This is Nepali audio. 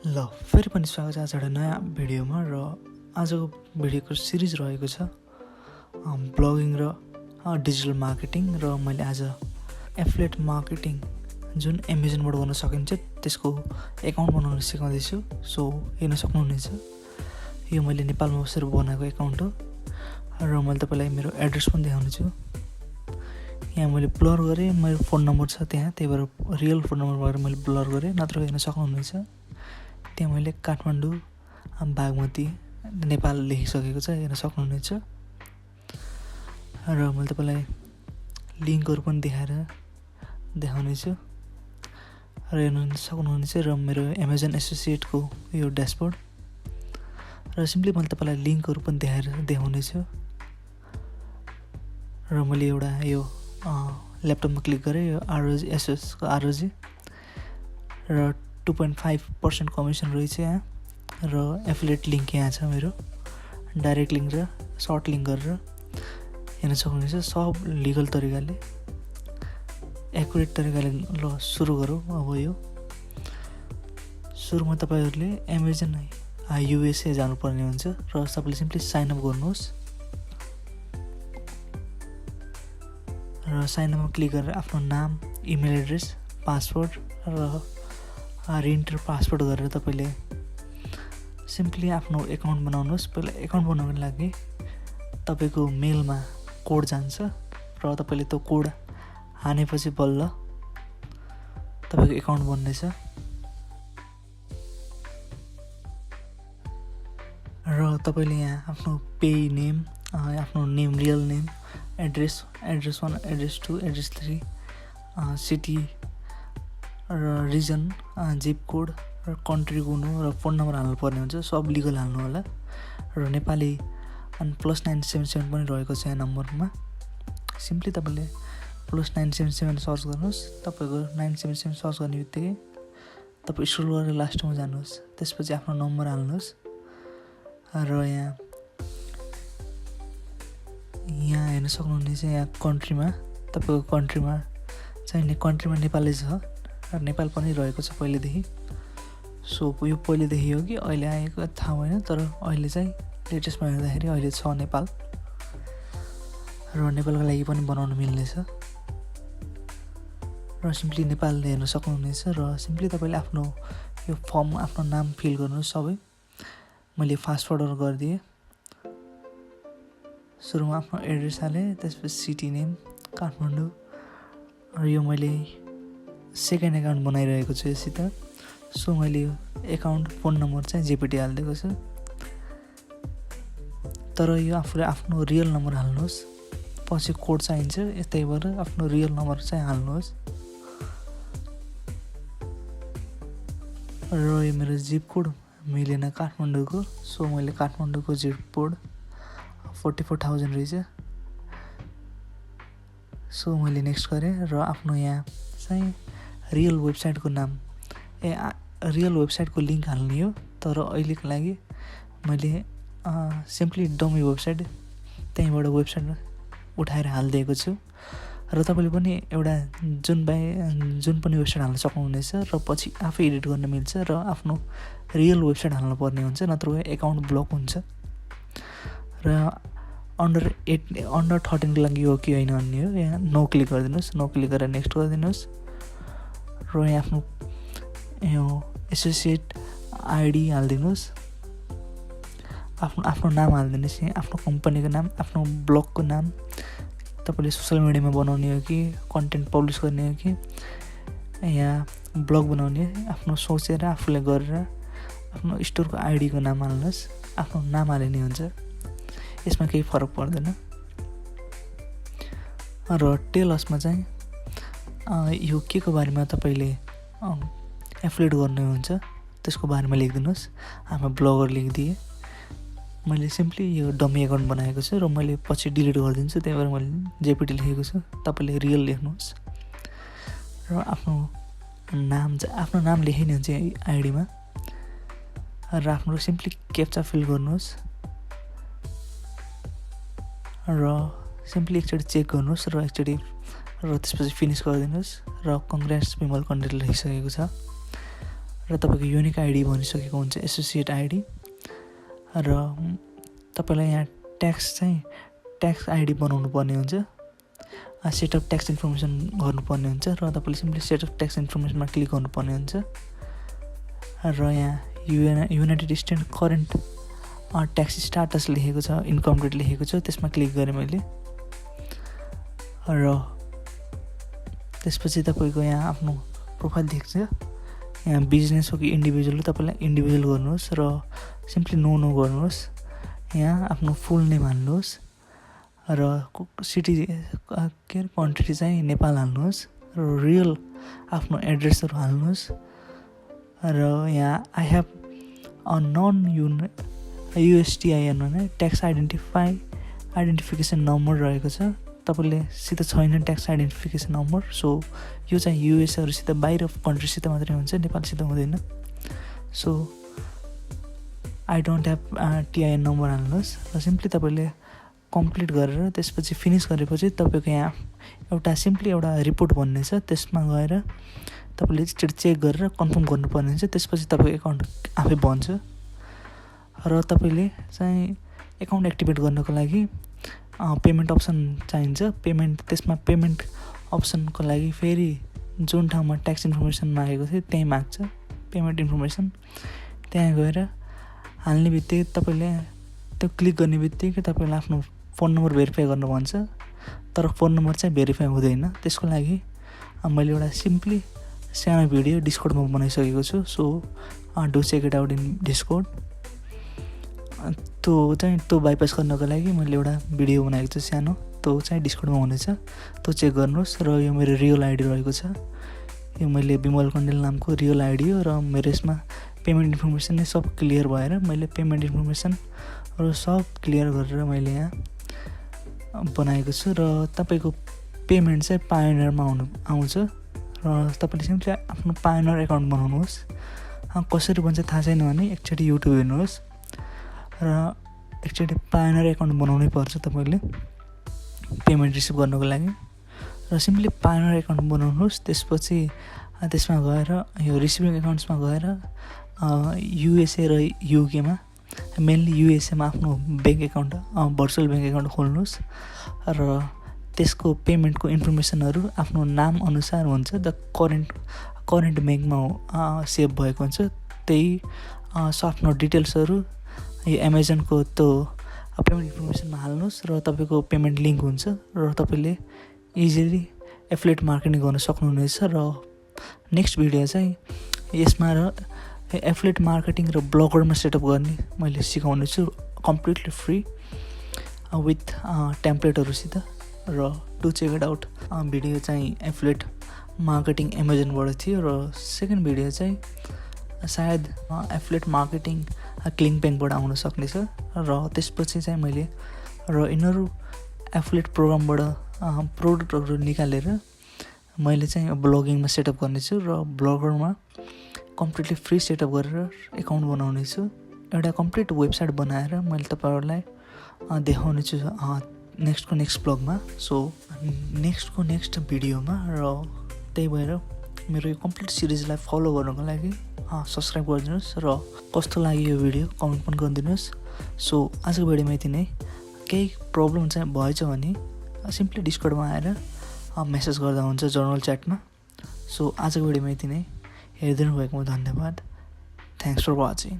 ल फेरि पनि स्वागत छ आज एउटा नयाँ भिडियोमा र आजको भिडियोको सिरिज रहेको छ ब्लगिङ र डिजिटल मार्केटिङ र मैले आज एफिलिएट मार्केटिङ जुन एमाजोनबाट गर्न सकिन्छ त्यसको एकाउन्ट बनाउन सिकाउँदैछु। सो हेर्न सक्नुहुनेछ यो मैले नेपालमा बसेर बनाएको एकाउन्ट हो र मैले तपाईँलाई मेरो एड्रेस पनि देखाउनेछु। यहाँ मैले ब्लर गरेँ, मेरो फोन नम्बर छ त्यहाँ, त्यही भएर रियल फोन नम्बर भएर मैले ब्लर गरेँ, नत्र हेर्न सक्नुहुनेछ त्यहाँ मैले काठमाडौँ बागमती नेपाल लेखिसकेको छ, हेर्न सक्नुहुनेछ। र मैले तपाईँलाई लिङ्कहरू पनि देखाउनेछु र हेर्न सक्नुहुनेछ र मेरो एमाजोन एसोसिएटको यो ड्यासबोर्ड र सिम्पली मैले तपाईँलाई लिङ्कहरू पनि देखाउनेछु। र मैले एउटा यो ल्यापटपमा क्लिक गरेँ, यो आरओजी एसएसको आरओजी र 2.5% कमिसन रहेछ यहाँ र एफिलिएट लिङ्क यहाँ छ मेरो, डाइरेक्ट लिङ्क र सर्ट लिङ्क गरेर हेर्न सक्नुहुनेछ सब लिगल तरिकाले एकुरेट तरिकाले। ल सुरु गरौँ। अब यो सुरुमा तपाईँहरूले एमाजोन युएसए जानुपर्ने हुन्छ र सबैले सिम्पली साइन अप गर्नुहोस् र साइन अपमा क्लिक गरेर आफ्नो नाम, इमेल एड्रेस, पासवर्ड र रिइन्टर पासवर्ड गरेर तपाईँले सिम्पली आफ्नो एकाउन्ट बनाउनुहोस्। पहिला एकाउन्ट बनाउनको लागि तपाईँको मेलमा कोड जान्छ र तपाईँले त्यो कोड हानेपछि बल्ल तपाईँको एकाउन्ट बन्नेछ। र तपाईँले यहाँ आफ्नो पे नेम, आफ्नो name, real name, address 1, address 2, address 3, city र रिजन, जिप कोड र कन्ट्री कुन हो र फोन नम्बर हाल्नुपर्ने हुन्छ। सब लिगल हाल्नु होला र नेपाली अनि +977 पनि रहेको छ यहाँ नम्बरमा। सिम्पली तपाईँले +977 सर्च गर्नुहोस्। तपाईँको 977 सर्च गर्ने बित्तिकै तपाईँ स्क्रोल गरेर लास्टमा जानुहोस्, त्यसपछि आफ्नो नम्बर हाल्नुहोस् र यहाँ हेर्न सक्नुहुनेछ यहाँ कन्ट्रीमा तपाईँको कन्ट्रीमा नेपालै छ र नेपाल पनि रहेको छ पहिलेदेखि। सो यो पहिलेदेखि हो कि अहिले आएको थाहा भएन, तर अहिले चाहिँ लेटेस्टमा हेर्दाखेरि अहिले छ नेपाल र नेपालको लागि पनि बनाउन मिल्नेछ र सिम्पली नेपाल हेर्न सक्नुहुनेछ र सिम्पली तपाईँले आफ्नो यो फर्म आफ्नो नाम फिल गर्नुहोस् सबै। मैले फास्ट फरवर्ड गरिदिएँ। सुरुमा आफ्नो एड्रेस हालेँ, त्यसपछि सिटी नेम काठमाडौँ र यो मैले सेकेन्ड एकाउन्ट बनाइरहेको छु यसित। सो मैले यो एकाउन्ट फोन नम्बर चाहिँ जेपिटी हालिदिएको छु, तर यो आफूले आफ्नो रियल नम्बर हाल्नुहोस्, पछि कोड चाहिन्छ, त्यही भएर आफ्नो रियल नम्बर चाहिँ हाल्नुहोस्। र यो मेरो जिप कोड मिलेन काठमाडौँको, सो मैले काठमाडौँको जिप कोड 44,000 रहेछ। सो मैले नेक्स्ट गरेँ र आफ्नो यहाँ चाहिँ रियल वेबसाइटको नाम रियल वेबसाइटको लिङ्क हाल्ने हो, तर अहिलेको लागि मैले सिम्पली डमी वेबसाइट त्यहीँबाट वेबसाइट उठाएर हालिदिएको छु र तपाईँले पनि एउटा जुन पनि वेबसाइट हाल्न सक्नुहुनेछ र पछि आफै एडिट गर्न मिल्छ र आफ्नो रियल वेबसाइट हाल्नुपर्ने हुन्छ, नत्र एकाउन्ट ब्लक हुन्छ। र अन्डर 13को लागि हो कि होइन भन्ने हो। यहाँ नो क्लिक गरिदिनुहोस्, नो क्लिक गरेर नेक्स्ट गरिदिनुहोस् र यहाँ आफ्नो यो एसोसिएट आइडी हालिदिनुहोस्, आफ्नो नाम हालिदिनुहोस्, यहाँ आफ्नो कम्पनीको नाम, आफ्नो ब्लगको नाम, तपाईँले सोसियल मिडियामा बनाउने हो कि कन्टेन्ट पब्लिस गर्ने हो कि यहाँ ब्लग बनाउने, आफ्नो सोचेर आफूले गरेर आफ्नो स्टोरको आइडीको नाम हाल्नुहोस्, आफ्नो नाम हालिने हुन्छ, यसमा केही फरक पर्दैन। र टेलसमा चाहिँ यो के को बारेमा तपाईँले एफिलिएट गर्ने हुन्छ त्यसको बारेमा लेखिदिनुहोस्। हामी ब्लगर लेखिदिएँ, मैले सिम्पली यो डमी एकाउन्ट बनाएको छु र मैले पछि डिलिट गरिदिन्छु, त्यही भएर मैले जेपिटी लेखेको छु। तपाईँले रियल लेख्नुहोस् र आफ्नो नाम लेखिने हुन्छ आइडीमा र आफ्नो सिम्पली क्याप्चा फिल गर्नुहोस् र सिम्पली एकचोटि चेक गर्नुहोस् र त्यसपछि फिनिस गरिदिनुहोस् र कङ्ग्रेट्स विमल कन्टेन्ट लेखिसकेको छ र तपाईँको युनिक आइडी भनिसकेको हुन्छ, एसोसिएट आइडी। र तपाईँलाई यहाँ ट्याक्स आइडी बनाउनु पर्ने हुन्छ, सेट अफ ट्याक्स इन्फर्मेसन गर्नुपर्ने हुन्छ र तपाईँले सिम्पली सेट अफ ट्याक्स इन्फर्मेसनमा क्लिक गर्नुपर्ने हुन्छ। र यहाँ United State current tax status लेखेको छ, इन्कम रेट लेखेको छ, त्यसमा क्लिक गरेँ मैले। र त्यसपछि तपाईँको यहाँ आफ्नो प्रोफाइल देख्छ, यहाँ बिजनेस हो कि इन्डिभिजुअल हो, तपाईँलाई इन्डिभिजुअल गर्नुहोस् र सिम्पली नो गर्नुहोस्। यहाँ आफ्नो फुल नेम हाल्नुहोस् र सिटी के अरे कन्ट्री चाहिँ नेपाल हाल्नुहोस् र रियल आफ्नो एड्रेसहरू हाल्नुहोस्। र यहाँ आई हेभ अ नन युएसटिआइएन भने ट्याक्स आइडेन्टिफिकेसन नम्बर रहेको छ, तपाईँले सित छैन ट्याक्स आइडेन्टिफिकेसन नम्बर। सो यो चाहिँ युएसहरूसित बाहिर कन्ट्रीसित मात्रै हुन्छ, नेपालसित हुँदैन। So I don't have TIN number हाल्नुहोस् र सिम्पली तपाईँले कम्प्लिट गरेर त्यसपछि फिनिस गरेपछि तपाईँको यहाँ सिम्पली एउटा रिपोर्ट भन्ने छ, त्यसमा गएर तपाईँले एकचोटि चेक गरेर कन्फर्म गर्नुपर्ने हुन्छ। त्यसपछि तपाईँको एकाउन्ट आफै बन्छ। र तपाईँले चाहिँ एकाउन्ट एक्टिभेट गर्नको लागि पेमेन्ट अप्सन चाहिन्छ। त्यसमा पेमेन्ट अप्सनको लागि फेरि जुन ठाउँमा ट्याक्स इन्फर्मेसन मागेको थियो त्यहीँ माग्छ पेमेन्ट इन्फर्मेसन। त्यहाँ गएर हाल्ने बित्तिकै तपाईँले त्यो क्लिक गर्ने बित्तिकै तपाईँले आफ्नो फोन नम्बर भेरिफाई गर्नु भन्छ, तर फोन नम्बर चाहिँ भेरिफाई हुँदैन। त्यसको लागि मैले एउटा सिम्पली सानो भिडियो डिस्कोडमा बनाइसकेको छु। So do check it out in Discord. त्यो बाइपास गर्नको लागि मैले एउटा भिडियो बनाएको छु सानो, त्यो चाहिँ डिस्कोडमा हुनेछ, त्यो चेक गर्नुहोस्। र यो मेरो रियल आइडी रहेको छ, यो मैले विमल कण्डेल नामको रियल आइडी हो। र मेरो यसमा पेमेन्ट इन्फर्मेसन नै सब क्लियर भएर मैले पेमेन्ट इन्फर्मेसनहरू सब क्लियर गरेर मैले यहाँ बनाएको छु। र तपाईँको पेमेन्ट चाहिँ पायोनियरमा आउँछ र तपाईँले सिम्पली आफ्नो पायोनियर एकाउन्ट बनाउनुहोस्। कसरी बन्छ थाहा छैन भने एकचोटि युट्युब हेर्नुहोस् र एकचोटि पायोनियर एकाउन्ट बनाउनै पर्छ तपाईँले पेमेन्ट रिसिभ गर्नको लागि। र सिम्पली पायोनियर एकाउन्ट बनाउनुहोस्। त्यसपछि त्यसमा गएर यो रिसिभिङ एकाउन्ट्समा गएर युएसए र युकेमा, मेनली युएसएमा आफ्नो bank account virtual bank account खोल्नुहोस्। र त्यसको पेमेन्टको इन्फर्मेसनहरू आफ्नो नाम अनुसार हुन्छ, द करेन्ट ब्याङ्कमा सेभ भएको हुन्छ। त्यही आफ्नो डिटेल्सहरू यो एमाजोनको त्यो पेमेन्ट इन्फर्मेसनमा हाल्नुहोस् र तपाईँको पेमेन्ट लिङ्क हुन्छ र तपाईँले इजिली एफिलिएट मार्केटिङ गर्न सक्नुहुनेछ। र नेक्स्ट भिडियो चाहिँ यसमा एफिलिएट मार्केटिङ र ब्लगरमा सेटअप गर्ने मैले सिकाउने छु, कम्प्लिटली फ्री विथ टेम्प्लेटहरूसित। र to check it out video चाहिँ एफिलिएट मार्केटिङ एमाजोनबाट थियो। र सेकेन्ड भिडियो चाहिँ सायद एफिलिएट मार्केटिङ क्लिङ ब्याङ्कबाट आउन सक्नेछ। र त्यसपछि चाहिँ मैले यिनीहरू एफिलिएट प्रोग्रामबाट प्रोडक्टहरू निकालेर मैले चाहिँ ब्लगिङमा सेटअप गर्नेछु र ब्लगरमा कम्प्लिटली फ्री सेटअप गरेर एकाउन्ट बनाउने छु। एउटा कम्प्लिट वेबसाइट बनाएर मैले तपाईँहरूलाई देखाउने छु नेक्स्ट ब्लगमा। सो नेक्स्ट भिडियोमा। र त्यही भएर मेरो यो कम्प्लिट सिरिजलाई फलो गर्नको लागि सब्सक्राइब गरिदिनुहोस् र कस्तो लाग्यो यो भिडियो कमेन्ट पनि गरिदिनुहोस्। सो आजको भिडियोमा यति नै। केही प्रब्लम चाहिँ भएछ भने सिम्पली डिस्कर्डमा आएर मेसेज गर्दा हुन्छ जर्नल च्याटमा। सो आजको भिडियोमा यति नै। हेरिदिनु भएकोमा धन्यवाद। Thanks for watching.